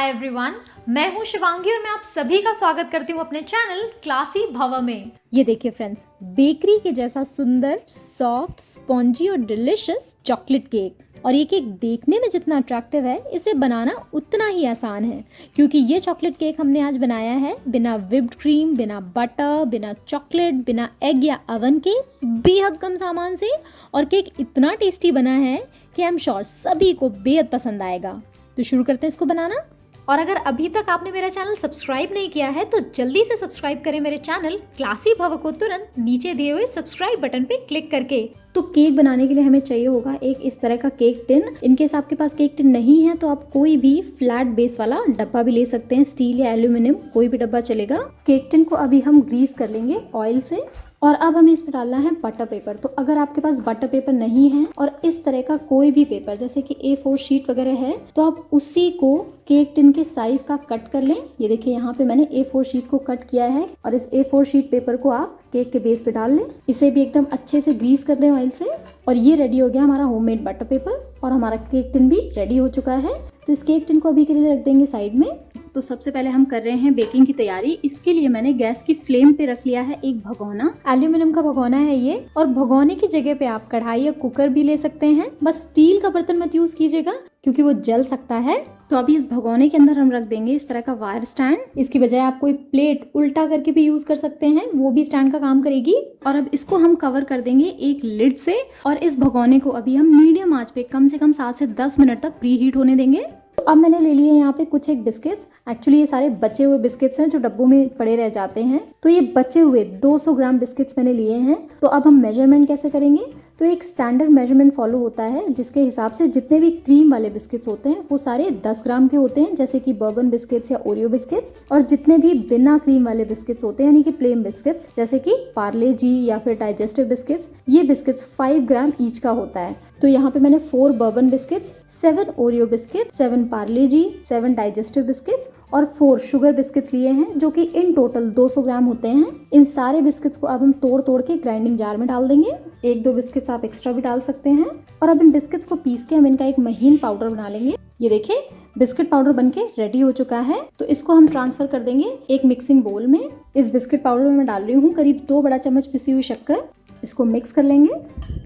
Hi everyone, मैं हूं शिवांगी और मैं आप सभी का स्वागत करती हूं अपने चैनल क्लासी भव में। ये देखिए फ्रेंड्स, बेकरी के जैसा सुंदर, सॉफ्ट, स्पॉन्जी और डिलिशियस चॉकलेट केक। और ये केक देखने में जितना अट्रैक्टिव है, इसे बनाना उतना ही आसान है, क्योंकि ये चॉकलेट केक हमने आज बनाया है बिना व्हिप्ड क्रीम, बिना बटर, बिना चॉकलेट, बिना एग या ओवन के, बेहद कम सामान से। और केक इतना टेस्टी बना है कि आई एम श्योर सभी को बेहद पसंद आएगा। तो शुरू करते हैं इसको बनाना। और अगर अभी तक आपने मेरा चैनल सब्सक्राइब नहीं किया है तो जल्दी से सब्सक्राइब करें मेरे चैनल क्लासी भव को तुरंत नीचे दिए हुए सब्सक्राइब बटन पे क्लिक करके। तो केक बनाने के लिए हमें चाहिए होगा एक इस तरह का केक टिन। इनकेस आपके पास केक टिन नहीं है तो आप कोई भी फ्लैट बेस वाला डब्बा भी ले सकते हैं, स्टील या एल्यूमिनियम कोई भी डब्बा चलेगा। केक टिन को अभी हम ग्रीस कर लेंगे ऑयल से। और अब हमें इसमें डालना है बटर पेपर। तो अगर आपके पास बटर पेपर नहीं है और इस तरह का कोई भी पेपर जैसे कि A4 शीट वगैरह है तो आप उसी को केक टिन के साइज का कट कर लें। ये देखिए यहाँ पे मैंने A4 शीट को कट किया है और इस A4 शीट पेपर को आप केक के बेस पे डाल लें। इसे भी एकदम अच्छे से ग्रीस कर दें ऑयल से। और ये रेडी हो गया हमारा होममेड बटर पेपर और हमारा केक टिन भी रेडी हो चुका है। तो इस केक टिन को अभी के लिए रख देंगे साइड में। तो सबसे पहले हम कर रहे हैं बेकिंग की तैयारी। इसके लिए मैंने गैस की फ्लेम पे रख लिया है एक भगोना। एल्यूमिनियम का भगोना है ये। और भगोने की जगह पे आप कढ़ाई या कुकर भी ले सकते हैं, बस स्टील का बर्तन मत यूज कीजिएगा क्योंकि वो जल सकता है। तो अभी इस भगोने के अंदर हम रख देंगे इस तरह का वायर स्टैंड। इसकी बजाय आप कोई प्लेट उल्टा करके भी यूज कर सकते हैं, वो भी स्टैंड का काम करेगी। और अब इसको हम कवर कर देंगे एक लिड से और इस भगोने को अभी हम मीडियम आंच पे कम से कम 7 से 10 मिनट तक प्री हीट होने देंगे। तो अब मैंने ले लिए यहाँ पे कुछ एक बिस्किट्स। एक्चुअली ये सारे बचे हुए बिस्किट्स हैं जो डब्बों में पड़े रह जाते हैं। तो ये बचे हुए 200 ग्राम बिस्किट्स मैंने लिए हैं। तो अब हम मेजरमेंट कैसे करेंगे, तो एक स्टैंडर्ड मेजरमेंट फॉलो होता है जिसके हिसाब से जितने भी क्रीम वाले बिस्किट्स होते हैं वो सारे 10 ग्राम के होते हैं, जैसे कि बर्बन बिस्किट्स या ओरियो बिस्किट्स। और जितने भी बिना क्रीम वाले बिस्किट्स होते हैं यानी कि प्लेन बिस्किट्स जैसे कि पार्ले जी या फिर डाइजेस्टिव बिस्किट्स, ये बिस्किट्स 5 ग्राम ईच का होता है। तो यहाँ पे मैंने 4 bourbon biscuits, 7 Oreo biscuits, 7 Parle G, 7 digestive biscuits और 4 शुगर बिस्किट्स लिए हैं जो कि इन टोटल 200 ग्राम होते हैं। इन सारे बिस्किट्स को अब हम तोड़ तोड़ के ग्राइंडिंग जार में डाल देंगे। 1-2 बिस्किट्स आप एक्स्ट्रा भी डाल सकते हैं। और अब इन बिस्किट्स को पीस के हम इनका एक महीन पाउडर बना लेंगे। ये देखिए बिस्किट पाउडर बनके रेडी हो चुका है। तो इसको हम ट्रांसफर कर देंगे एक मिक्सिंग बोल में। इस बिस्किट पाउडर में मैं डाल रही हूँ करीब 2 बड़ा चम्मच पिसी हुई शक्कर। इसको मिक्स कर लेंगे।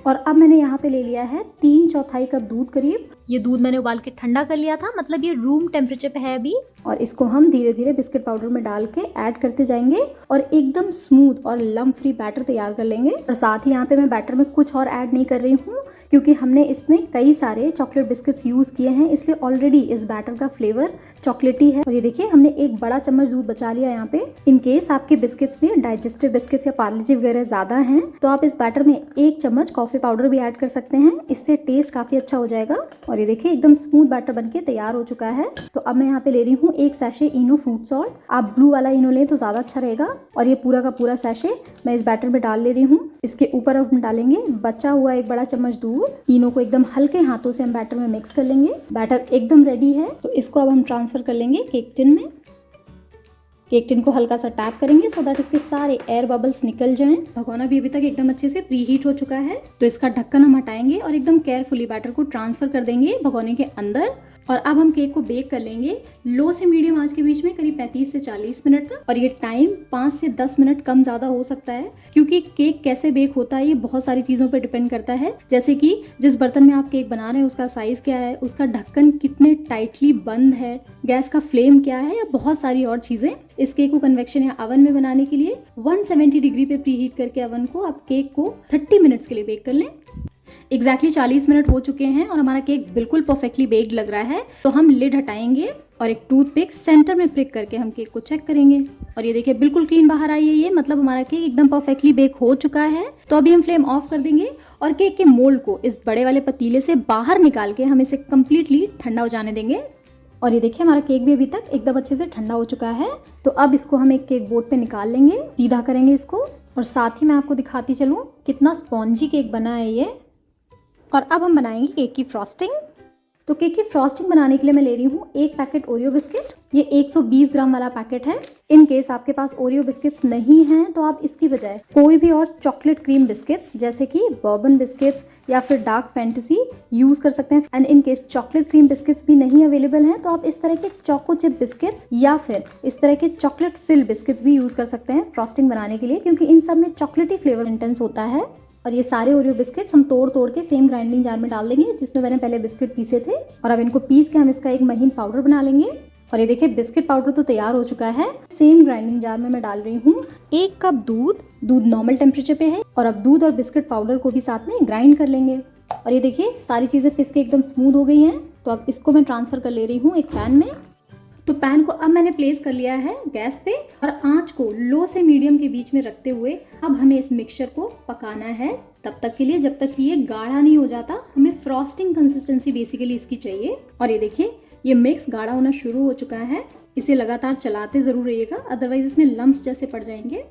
और अब मैंने यहाँ पे ले लिया है 3/4 कप दूध करीब। ये दूध मैंने उबाल के ठंडा कर लिया था, मतलब ये रूम टेम्परेचर पे है अभी। और इसको हम धीरे धीरे बिस्किट पाउडर में डाल के ऐड करते जाएंगे और एकदम स्मूथ और लम्प फ्री बैटर तैयार कर लेंगे। और साथ ही यहाँ पे मैं बैटर में कुछ और ऐड नहीं कर रही हूँ क्योंकि हमने इसमें कई सारे चॉकलेट बिस्किट्स यूज किए हैं, इसलिए ऑलरेडी इस बैटर का फ्लेवर चॉकलेटी है। और ये देखिए हमने 1 बड़ा चम्मच दूध बचा लिया यहाँ पे। इन केस आपके बिस्किट्स में डाइजेस्टिव बिस्किट्स या पार्ले जी वगैरह ज्यादा हैं तो आप इस बैटर में 1 चम्मच कॉफी पाउडर भी ऐड कर सकते हैं, इससे टेस्ट काफी अच्छा हो जाएगा। और ये देखिए एकदम स्मूथ बैटर बनके तैयार हो चुका है। तो अब मैं यहाँ पे ले रही हूँ 1 सैशे इनो फ्रूट सॉल्ट। आप ब्लू वाला इनो लें तो ज्यादा अच्छा रहेगा। और ये पूरा का पूरा सैशे मैं इस बैटर में डाल ले रही हूँ। इसके ऊपर अब हम डालेंगे बचा हुआ 1 बड़ा चम्मच दूध। इनो को एकदम हल्के हाथों से हम बैटर में मिक्स कर लेंगे। बैटर एकदम रेडी है। तो इसको अब हम ट्रांसफर कर लेंगे केक टिन में। केक टिन को हल्का सा टैप करेंगे सो दैट इसके सारे एयर बबल्स निकल जाएं। भगोना भी अभी तक एकदम अच्छे से प्री हीट हो चुका है। तो इसका ढक्कन हम हटाएंगे और एकदम केयरफुली बैटर को ट्रांसफर कर देंगे भगोने के अंदर। और अब हम केक को बेक कर लेंगे लो से मीडियम आंच के बीच में करीब 35 से 40 मिनट तक। और ये टाइम 5 से 10 मिनट कम ज्यादा हो सकता है क्योंकि केक कैसे बेक होता है ये बहुत सारी चीजों पर डिपेंड करता है, जैसे कि जिस बर्तन में आप केक बना रहे हैं उसका साइज क्या है, उसका ढक्कन कितने टाइटली बंद है, गैस का फ्लेम क्या है, या बहुत सारी और चीजें। इस केक को कन्वेक्शन या ओवन में बनाने के लिए 170 डिग्री पे प्री हीट करके ओवन को आप केक को 30 मिनट्स के लिए बेक कर लें। एग्जैक्टली 40 मिनट हो चुके हैं और हमारा केक बिल्कुल परफेक्टली बेक्ड लग रहा है। तो हम लिड हटाएंगे और एक टूथपिक सेंटर में प्रिक करके हम केक को चेक करेंगे। और ये देखिए बिल्कुल क्लीन बाहर आई है, ये मतलब हमारा केक एकदम परफेक्टली बेक हो चुका है। तो अभी हम फ्लेम ऑफ कर देंगे और केक के मोल्ड को इस बड़े वाले पतीले से बाहर निकाल के हम इसे कम्प्लीटली ठंडा हो जाने देंगे। और ये देखिए हमारा केक भी अभी तक एकदम अच्छे से ठंडा हो चुका है। तो अब इसको हम एक केक बोर्ड पे निकाल लेंगे, सीधा करेंगे इसको। और साथ ही मैं आपको दिखाती चलूँ कितना स्पॉन्जी केक बना है ये। और अब हम बनाएंगे केक की फ्रॉस्टिंग। तो केक की फ्रॉस्टिंग बनाने के लिए मैं ले रही हूँ एक पैकेट ओरियो बिस्किट। ये 120 ग्राम वाला पैकेट है। इन केस आपके पास ओरियो बिस्किट्स नहीं हैं तो आप इसकी बजाय कोई भी और चॉकलेट क्रीम बिस्किट्स जैसे कि बर्बन बिस्किट्स या फिर डार्क फैंटेसी यूज कर सकते हैं। And in case chocolate cream biscuits भी नहीं अवेलेबल हैं तो आप इस तरह के चोको चिप बिस्किट्स या फिर इस तरह के चॉकलेट फिल बिस्किट्स भी यूज कर सकते हैं फ्रॉस्टिंग बनाने के लिए, क्योंकि इन सब में चॉकलेटी फ्लेवर इंटेंस होता है। और ये सारे ओरियो बिस्किट्स हम तोड़ के सेम ग्राइंडिंग जार में डाल देंगे जिसमें मैंने पहले बिस्किट पीसे थे। और अब इनको पीस के हम इसका एक महीन पाउडर बना लेंगे। और ये देखिए बिस्किट पाउडर तो तैयार हो चुका है। सेम ग्राइंडिंग जार में मैं डाल रही हूँ 1 कप दूध नॉर्मल टेम्परेचर पे है। और अब दूध और बिस्किट पाउडर को भी साथ में ग्राइंड कर लेंगे। और ये देखिए सारी चीज़ें पिस के एकदम स्मूथ हो गई हैं। तो अब इसको मैं ट्रांसफ़र कर ले रही हूँ एक पैन में। तो पैन को अब मैंने प्लेस कर लिया है गैस पे और आंच को लो से मीडियम के बीच में रखते हुए अब हमें इस मिक्सचर को पकाना है तब तक के लिए जब तक कि ये गाढ़ा नहीं हो जाता। हमें फ्रॉस्टिंग कंसिस्टेंसी बेसिकली इसकी चाहिए। और ये देखिए ये मिक्स गाढ़ा होना शुरू हो चुका है। इसे लगातार चलाते ज़रूर रहिएगा, अदरवाइज इसमें लम्प्स जैसे पड़ जाएंगे।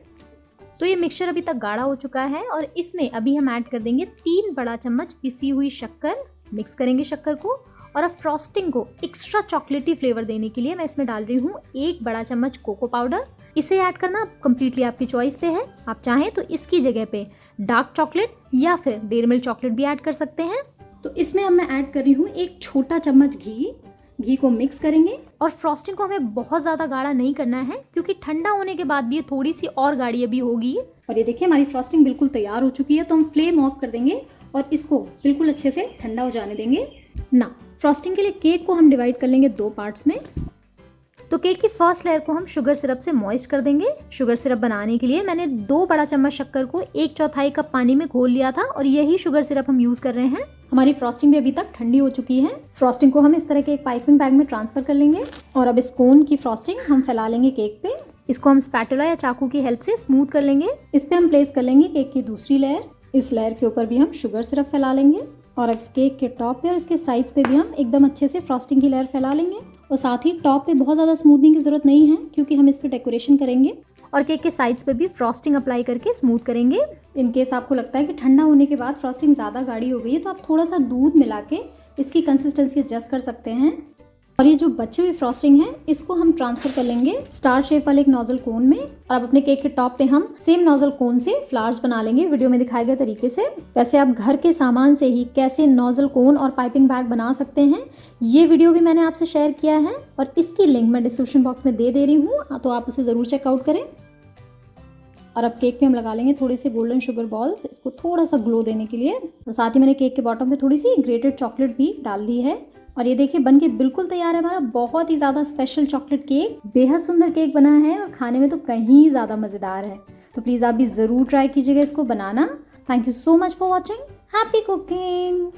तो ये मिक्सचर अभी तक गाढ़ा हो चुका है और इसमें अभी हम ऐड कर देंगे 3 बड़ा चम्मच पिसी हुई शक्कर। मिक्स करेंगे शक्कर को और अब फ्रॉस्टिंग को एक्स्ट्रा चॉकलेटी फ्लेवर देने के लिए मैं इसमें डाल रही हूँ 1 बड़ा चम्मच कोको पाउडर। इसे ऐड करना कम्प्लीटली आपकी चॉइस पे है। आप चाहें तो इसकी जगह पे डार्क चॉकलेट या फिर डेयरी मिल्क चॉकलेट भी ऐड कर सकते हैं। तो इसमें अब मैं ऐड कर रही हूँ 1 छोटा चम्मच घी को मिक्स करेंगे। और फ्रॉस्टिंग को हमें बहुत ज़्यादा गाढ़ा नहीं करना है क्योंकि ठंडा होने के बाद भी ये थोड़ी सी और गाढ़ी अभी होगी। और ये देखिए हमारी फ्रॉस्टिंग बिल्कुल तैयार हो चुकी है। तो हम फ्लेम ऑफ कर देंगे और इसको बिल्कुल अच्छे से ठंडा हो जाने देंगे ना। फ्रॉस्टिंग के लिए केक को हम डिवाइड कर लेंगे 2 पार्ट्स में। तो केक की फर्स्ट लेयर को हम शुगर सिरप से मॉइस्ट कर देंगे। शुगर सिरप बनाने के लिए मैंने 2 बड़ा चम्मच शक्कर को 1/4 कप पानी में घोल लिया था और यही शुगर सिरप हम यूज कर रहे हैं। हमारी फ्रॉस्टिंग भी अभी तक ठंडी हो चुकी है। फ्रॉस्टिंग को हम इस तरह के एक पाइपिंग बैग में ट्रांसफर कर लेंगे और अब इस कोन की फ्रॉस्टिंग हम फैला लेंगे केक पे। इसको हम स्पैटुला या चाकू की हेल्प से स्मूथ कर लेंगे। इस पे हम प्लेस कर लेंगे केक की दूसरी लेयर। इस लेयर के ऊपर भी हम शुगर सिरप फैला लेंगे और अब इस केक के टॉप पे और इसके साइड्स पे भी हम एकदम अच्छे से फ्रॉस्टिंग की लेयर फैला लेंगे। और साथ ही टॉप पे बहुत ज़्यादा स्मूथनिंग की ज़रूरत नहीं है क्योंकि हम इस पे डेकोरेशन करेंगे। और केक के साइड्स पे भी फ्रॉस्टिंग अप्लाई करके स्मूथ करेंगे। इन केस आपको लगता है कि ठंडा होने के बाद फ्रॉस्टिंग ज़्यादा गाढ़ी हो गई है तो आप थोड़ा सा दूध मिला के इसकी कंसिस्टेंसी एडजस्ट कर सकते हैं। और ये जो बची हुई फ्रॉस्टिंग है इसको हम ट्रांसफर कर लेंगे स्टार शेप वाले एक नोजल कोन में। और अब अपने केक के टॉप पे हम सेम नोजल कोन से फ्लावर्स बना लेंगे वीडियो में दिखाए गए तरीके से। वैसे आप घर के सामान से ही कैसे नोजल कोन और पाइपिंग बैग बना सकते हैं ये वीडियो भी मैंने आपसे शेयर किया है और इसकी लिंक मैं डिस्क्रिप्शन बॉक्स में दे रही हूँ, तो आप उसे ज़रूर चेकआउट करें। और अब केक पे हम लगा लेंगे थोड़े से गोल्डन शुगर बॉल्स, इसको थोड़ा सा ग्लो देने के लिए। और साथ ही मैंने केक के बॉटम पे थोड़ी सी ग्रेटेड चॉकलेट भी डाल दी है। और ये देखिए बन के बिल्कुल तैयार है हमारा बहुत ही ज़्यादा स्पेशल चॉकलेट केक। बेहद सुंदर केक बना है और खाने में तो कहीं ज़्यादा मज़ेदार है। तो प्लीज़ आप भी ज़रूर ट्राई कीजिएगा इसको बनाना। Thank you so much for watching. Happy cooking.